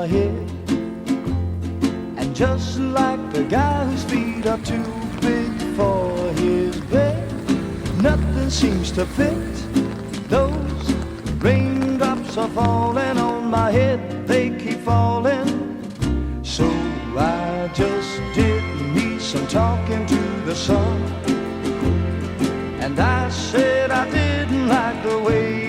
my head. And just like the guy whose feet are too big for his bed, nothing seems to fit. Those raindrops are falling on my head, they keep falling. So I just did me some talking to the sun, and I said I didn't like the way